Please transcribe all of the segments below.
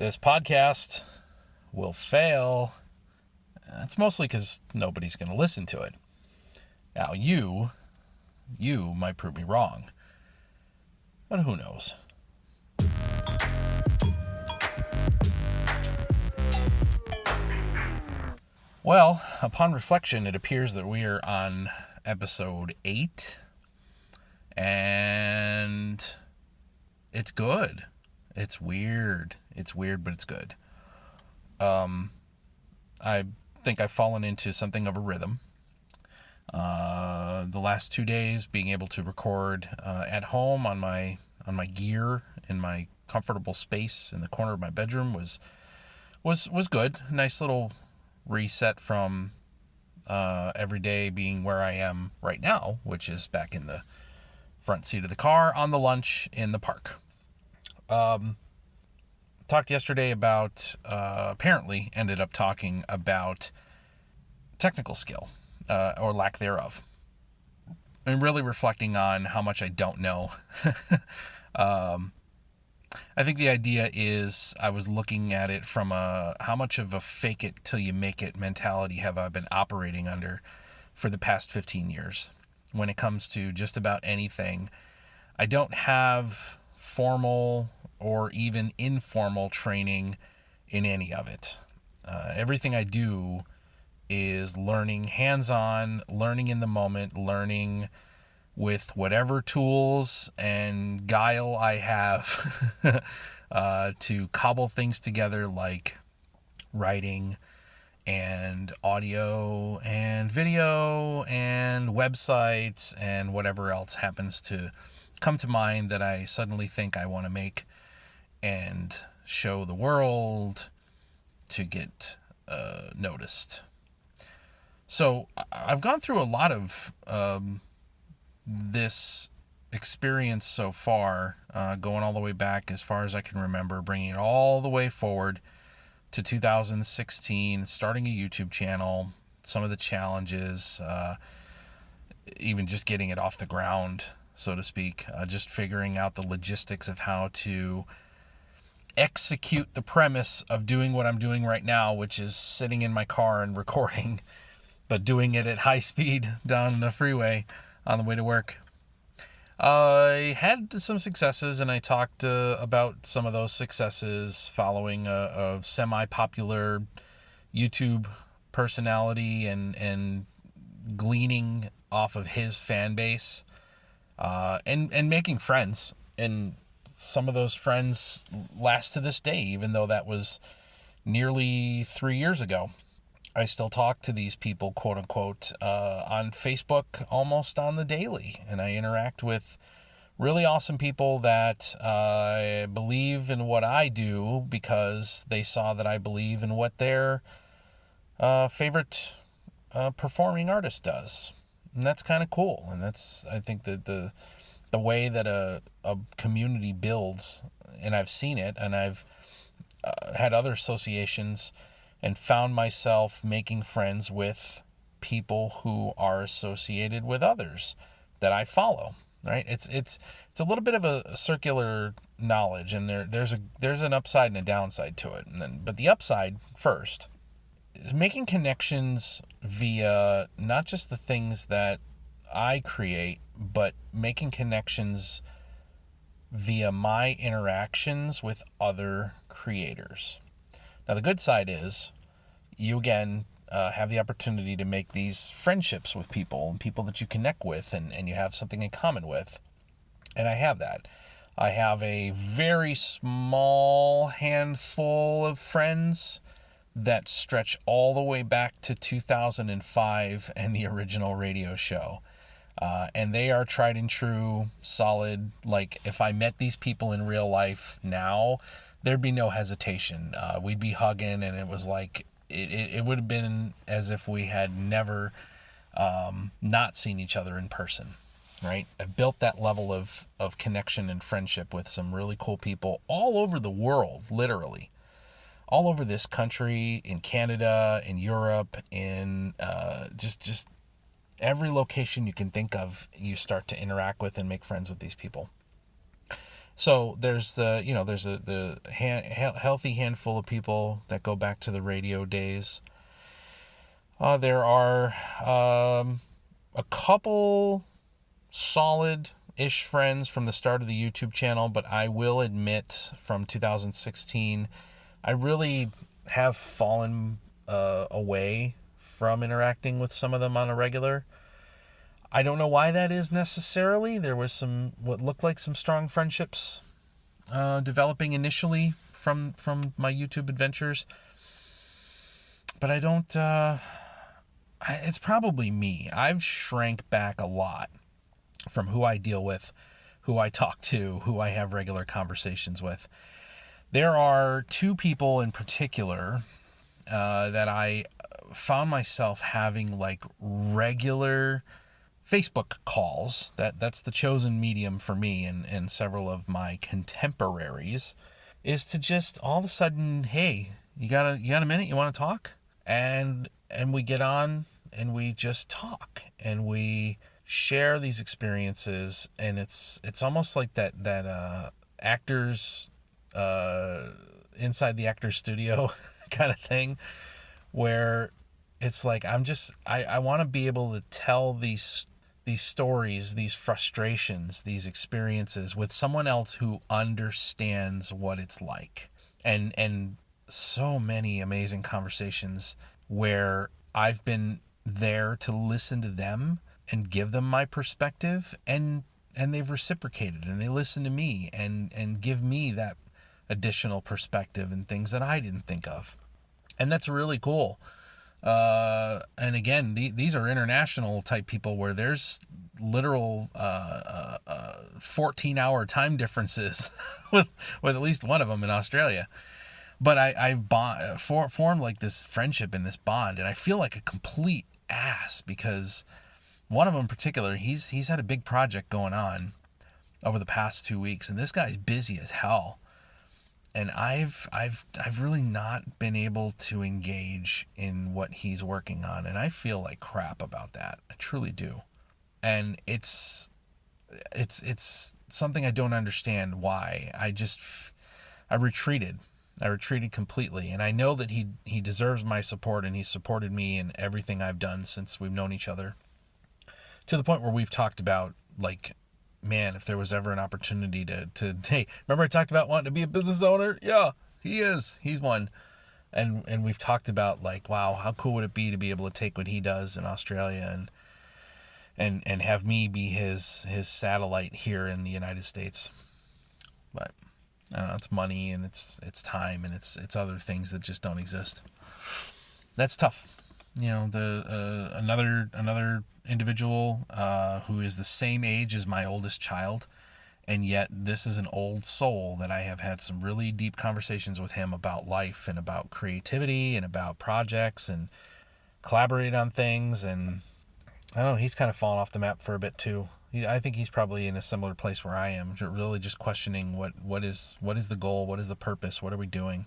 This podcast will fail. It's mostly because nobody's going to listen to it. Now, you might prove me wrong. But who knows? Well, upon reflection, it appears that we are on episode 8. And it's good. It's weird. It's weird, but it's good. I think I've fallen into something of a rhythm. The last 2 days, being able to record at home on my gear in my comfortable space in the corner of my bedroom was good. Nice little reset from every day being where I am right now, which is back in the front seat of the car on the lunch in the park. Talked yesterday about, apparently ended up talking about technical skill, or lack thereof. And really reflecting on how much I don't know. I think the idea is I was looking at it from how much of a fake it till you make it mentality have I been operating under for the past 15 years. When it comes to just about anything, I don't have formal or even informal training in any of it. Everything I do is learning hands-on, learning in the moment, learning with whatever tools and guile I have to cobble things together, like writing and audio and video and websites and whatever else happens to come to mind that I suddenly think I want to make and show the world to get noticed. So I've gone through a lot of this experience so far, going all the way back as far as I can remember, bringing it all the way forward to 2016, starting a YouTube channel, some of the challenges, even just getting it off the ground, so to speak, just figuring out the logistics of how to execute the premise of doing what I'm doing right now, which is sitting in my car and recording, but doing it at high speed down the freeway on the way to work. I had some successes, and I talked about some of those successes following a semi-popular YouTube personality and gleaning off of his fan base, and making friends. And some of those friends last to this day, even though that was nearly 3 years ago. I still talk to these people, quote unquote, on Facebook almost on the daily. And I interact with really awesome people that believe in what I do because they saw that I believe in what their favorite performing artist does. And that's kind of cool. And that's, I think, that the way that a community builds, and I've seen it, and I've had other associations and found myself making friends with people who are associated with others that I follow, right? It's a little bit of a circular knowledge, and there's an upside and a downside to it. But the upside first is making connections via not just the things that I create, but making connections via my interactions with other creators. Now, the good side is you, again, have the opportunity to make these friendships with people and people that you connect with and you have something in common with. And I have that. I have a very small handful of friends that stretch all the way back to 2005 and the original radio show. And they are tried and true, solid. Like, if I met these people in real life now, there'd be no hesitation. We'd be hugging, and it was like, it would have been as if we had never not seen each other in person, right? I've built that level of connection and friendship with some really cool people all over the world, literally. All over this country, in Canada, in Europe, in just every location you can think of, you start to interact with and make friends with these people. So there's the healthy handful of people that go back to the radio days. There are a couple solid-ish friends from the start of the YouTube channel, but I will admit from 2016, I really have fallen away from interacting with some of them on a regular. I don't know why that is necessarily. There was what looked like some strong friendships developing initially from my YouTube adventures, but I don't. It's probably me. I've shrank back a lot from who I deal with, who I talk to, who I have regular conversations with. There are two people in particular that I found myself having like regular Facebook calls. That's the chosen medium for me and several of my contemporaries, is to just all of a sudden, hey, you got a minute? You want to talk? And we get on and we just talk and we share these experiences, and it's almost like that actors inside the actor's studio kind of thing, where it's like I want to be able to tell these stories, these frustrations, these experiences with someone else who understands what it's like. And so many amazing conversations where I've been there to listen to them and give them my perspective, and they've reciprocated and they listen to me and give me that additional perspective and things that I didn't think of. And that's really cool. And again, these are international type people where there's literal 14-hour time differences with at least one of them in Australia. But I've formed like this friendship and this bond, and I feel like a complete ass because one of them in particular, he's had a big project going on over the past 2 weeks, and this guy's busy as hell. And I've really not been able to engage in what he's working on, and I feel like crap about that. I truly do. And it's something I don't understand why. I retreated completely, and I know that he deserves my support, and he's supported me in everything I've done since we've known each other, to the point where we've talked about, like, man, if there was ever an opportunity to hey, remember I talked about wanting to be a business owner? Yeah, he's one. And we've talked about, like, wow, how cool would it be to be able to take what he does in Australia and have me be his satellite here in the United States. But I don't know, it's money and it's time and it's other things that just don't exist. That's tough. You know, another individual who is the same age as my oldest child, and yet this is an old soul that I have had some really deep conversations with him about life and about creativity and about projects and collaborate on things. And I don't know, he's kind of fallen off the map for a bit too. I think he's probably in a similar place where I am, really just questioning what is the goal, what is the purpose, what are we doing.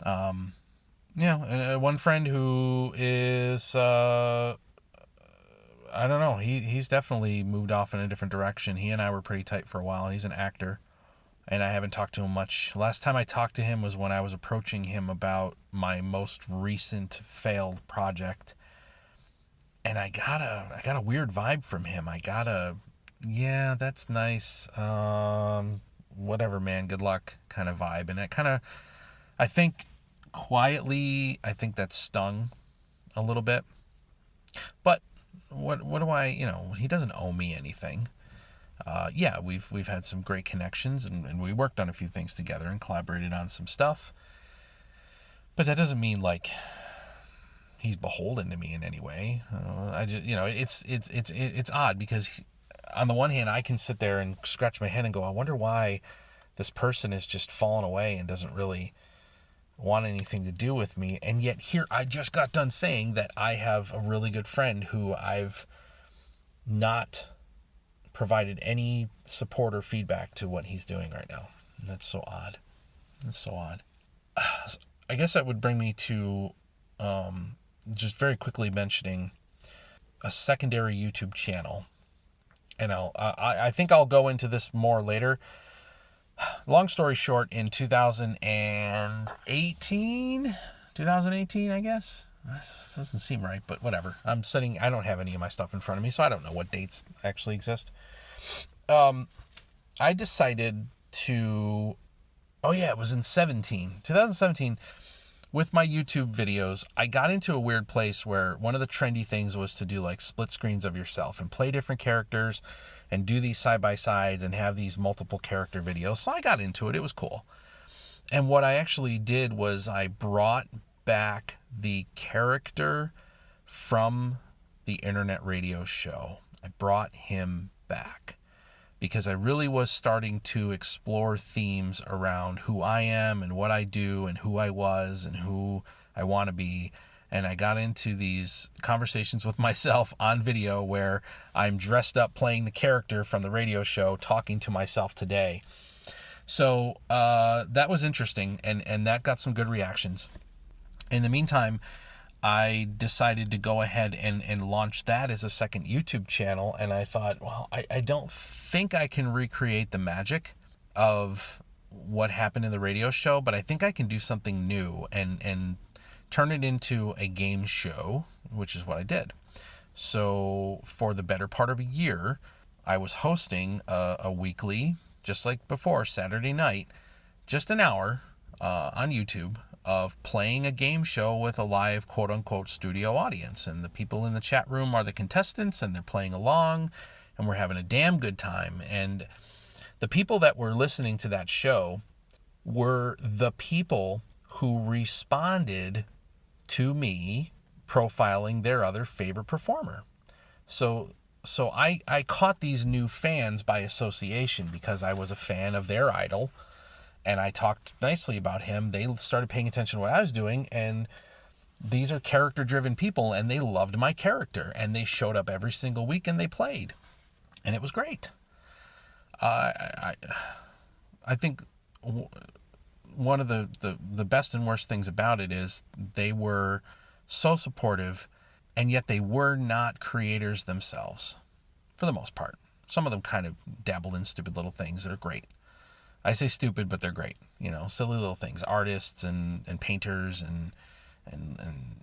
And one friend who is I don't know, he's definitely moved off in a different direction. He and I were pretty tight for a while. He's an actor, and I haven't talked to him much. Last time I talked to him was when I was approaching him about my most recent failed project. And I got a weird vibe from him. Yeah, that's nice. Whatever, man, good luck kind of vibe. And I think quietly, that stung a little bit. But what do I, he doesn't owe me anything. Yeah, we've had some great connections and we worked on a few things together and collaborated on some stuff. But that doesn't mean like he's beholden to me in any way. I just, it's odd because on the one hand, I can sit there and scratch my head and go, I wonder why this person is just fallen away and doesn't really want anything to do with me. And yet here I just got done saying that I have a really good friend who I've not provided any support or feedback to what he's doing right now. And that's so odd. I guess that would bring me to just very quickly mentioning a secondary YouTube channel. And I think I'll go into this more later. Long story short, in 2018, I guess. This doesn't seem right, but whatever. I don't have any of my stuff in front of me, so I don't know what dates actually exist. I decided to, oh yeah, it was in 2017, with my YouTube videos, I got into a weird place where one of the trendy things was to do like split screens of yourself and play different characters and do these side-by-sides and have these multiple character videos. So I got into it. It was cool. And what I actually did was I brought back the character from the internet radio show. I brought him back because I really was starting to explore themes around who I am and what I do and who I was and who I want to be. And I got into these conversations with myself on video where I'm dressed up playing the character from the radio show, talking to myself today. So that was interesting, and that got some good reactions. In the meantime, I decided to go ahead and launch that as a second YouTube channel. And I thought, well, I don't think I can recreate the magic of what happened in the radio show, but I think I can do something new and turn it into a game show, which is what I did. So for the better part of a year, I was hosting a weekly, just like before, Saturday night, just an hour on YouTube of playing a game show with a live quote-unquote studio audience. And the people in the chat room are the contestants, and they're playing along, and we're having a damn good time. And the people that were listening to that show were the people who responded to me profiling their other favorite performer. So I caught these new fans by association because I was a fan of their idol, and I talked nicely about him. They started paying attention to what I was doing, and these are character-driven people, and they loved my character, and they showed up every single week, and they played, and it was great. I think one of the best and worst things about it is they were so supportive, and yet they were not creators themselves, for the most part. Some of them kind of dabbled in stupid little things that are great. I say stupid, but they're great. You know, silly little things. Artists and painters and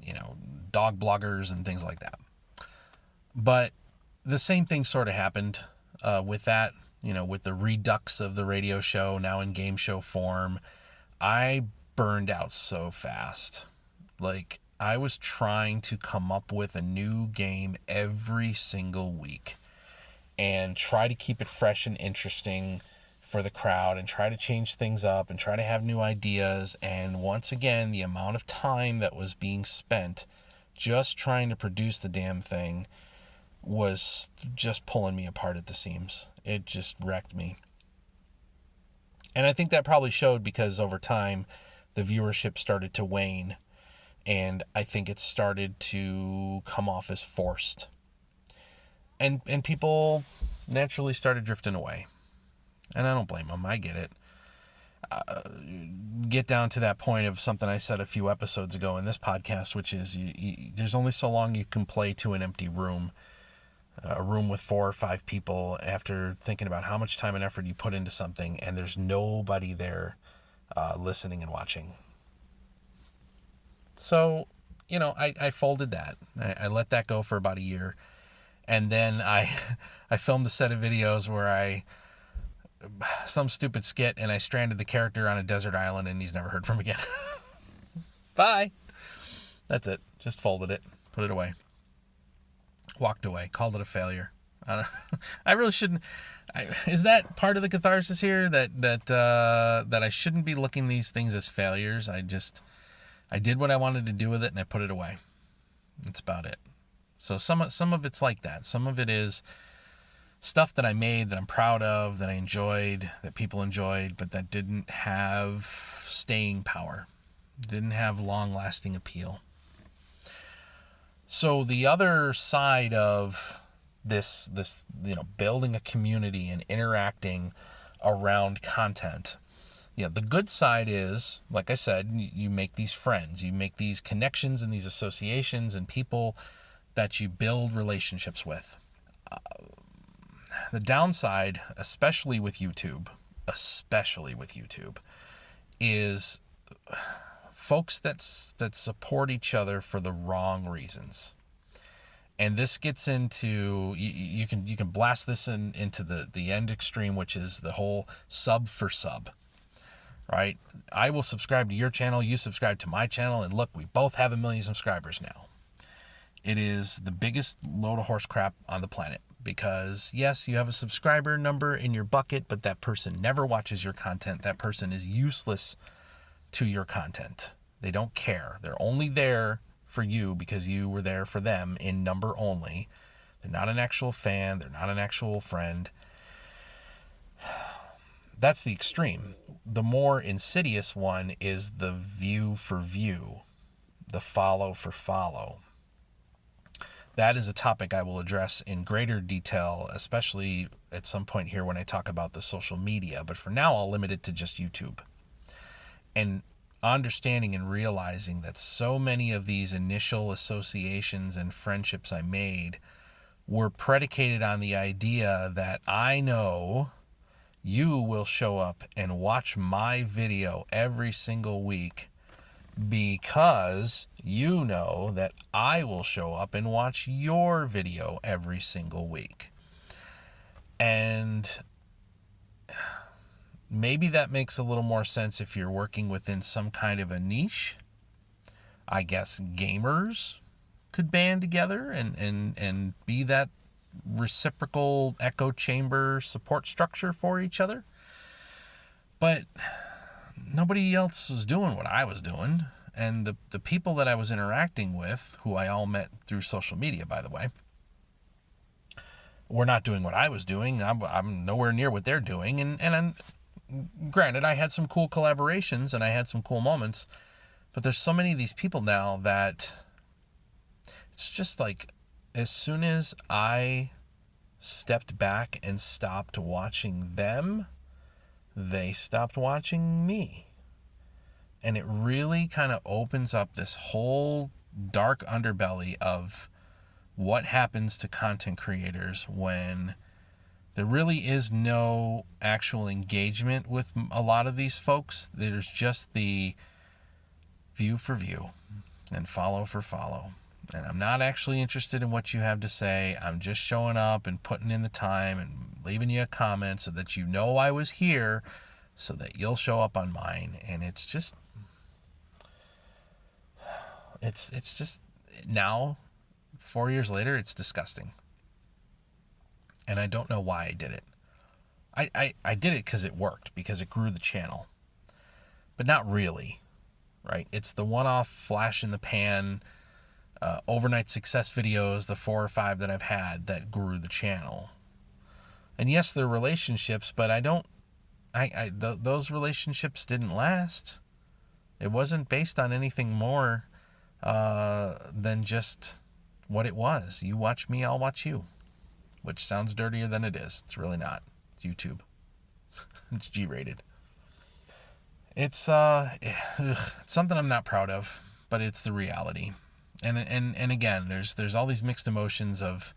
you know, dog bloggers and things like that. But the same thing sort of happened with that, you know, with the redux of the radio show now in game show form. I burned out so fast. Like, I was trying to come up with a new game every single week and try to keep it fresh and interesting for the crowd and try to change things up and try to have new ideas. And once again, the amount of time that was being spent just trying to produce the damn thing was just pulling me apart at the seams. It just wrecked me. And I think that probably showed because over time the viewership started to wane, and I think it started to come off as forced. And people naturally started drifting away. And I don't blame them. I get it. Get down to that point of something I said a few episodes ago in this podcast, which is there's only so long you can play to an empty room, a room with 4 or 5 people, after thinking about how much time and effort you put into something, and there's nobody there listening and watching. So, you know, I folded that. I let that go for about a year. And then I filmed a set of videos where some stupid skit, and I stranded the character on a desert island, and he's never heard from again. Bye. That's it. Just folded it, put it away, walked away, called it a failure. I really shouldn't. Is that part of the catharsis here, that I shouldn't be looking these things as failures? I did what I wanted to do with it, and I put it away. That's about it. So some of it's like that. Some of it is stuff that I made that I'm proud of, that I enjoyed, that people enjoyed, but that didn't have staying power, didn't have long-lasting appeal. So the other side of this, you know, building a community and interacting around content, you know, the good side is, like I said, you make these friends, you make these connections and these associations and people that you build relationships with. The downside, especially with YouTube, especially with YouTube, is folks that support each other for the wrong reasons. And this gets into, you can blast this into the end extreme, which is the whole sub for sub, right? I will subscribe to your channel, you subscribe to my channel, and look, we both have 1 million subscribers now. It is the biggest load of horse crap on the planet, because yes, you have a subscriber number in your bucket, but that person never watches your content. That person is useless to your content. They don't care. They're only there for you because you were there for them in number only. They're not an actual fan. They're not an actual friend. That's the extreme. The more insidious one is the view for view, the follow for follow. That is a topic I will address in greater detail, especially at some point here when I talk about the social media. But for now, I'll limit it to just YouTube. And understanding and realizing that so many of these initial associations and friendships I made were predicated on the idea that I know you will show up and watch my video every single week because you know that I will show up and watch your video every single week. And maybe that makes a little more sense if you're working within some kind of a niche. I guess gamers could band together and be that reciprocal echo chamber support structure for each other. But nobody else was doing what I was doing. And the people that I was interacting with, who I all met through social media, by the way, were not doing what I was doing. I'm nowhere near what they're doing. And granted, I had some cool collaborations and I had some cool moments, but there's so many of these people now that it's just like, as soon as I stepped back and stopped watching them, they stopped watching me. And it really kind of opens up this whole dark underbelly of what happens to content creators when there really is no actual engagement with a lot of these folks. There's just the view for view and follow for follow. And I'm not actually interested in what you have to say. I'm just showing up and putting in the time and leaving you a comment so that you know I was here, so that you'll show up on mine. And it's just now, 4 years later, it's disgusting. And I don't know why I did it. I did it because it worked, because it grew the channel. But not really, right? It's the one-off flash in the pan, overnight success videos, the 4 or 5 that I've had that grew the channel. And yes, they're relationships, but those relationships didn't last. It wasn't based on anything more than just what it was. You watch me, I'll watch you. Which sounds dirtier than it is. It's really not. It's YouTube. It's G-rated. It's something I'm not proud of, but it's the reality. And again, there's all these mixed emotions of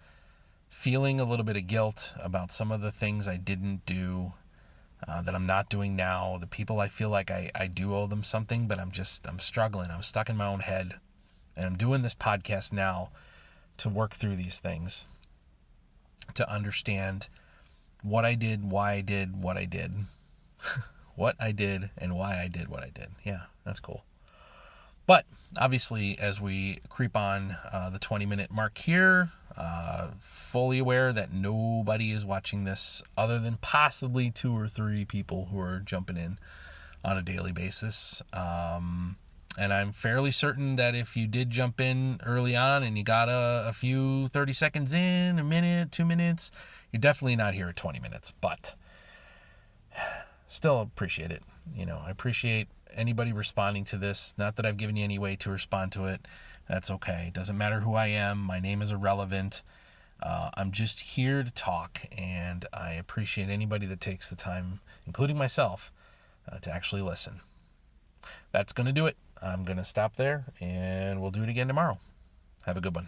feeling a little bit of guilt about some of the things I didn't do, that I'm not doing now. The people I feel like I do owe them something, but I'm struggling. I'm stuck in my own head. And I'm doing this podcast now to work through these things, to understand what I did, why I did what I did, what I did, and why I did what I did. Yeah, that's cool. But obviously, as we creep on the 20-minute mark here, fully aware that nobody is watching this other than possibly 2 or 3 people who are jumping in on a daily basis. And I'm fairly certain that if you did jump in early on and you got a few 30 seconds in, a minute, 2 minutes, you're definitely not here at 20 minutes. But still appreciate it. I appreciate anybody responding to this. Not that I've given you any way to respond to it. That's okay. It doesn't matter who I am. My name is irrelevant. I'm just here to talk, and I appreciate anybody that takes the time, including myself, to actually listen. That's going to do it. I'm going to stop there, and we'll do it again tomorrow. Have a good one.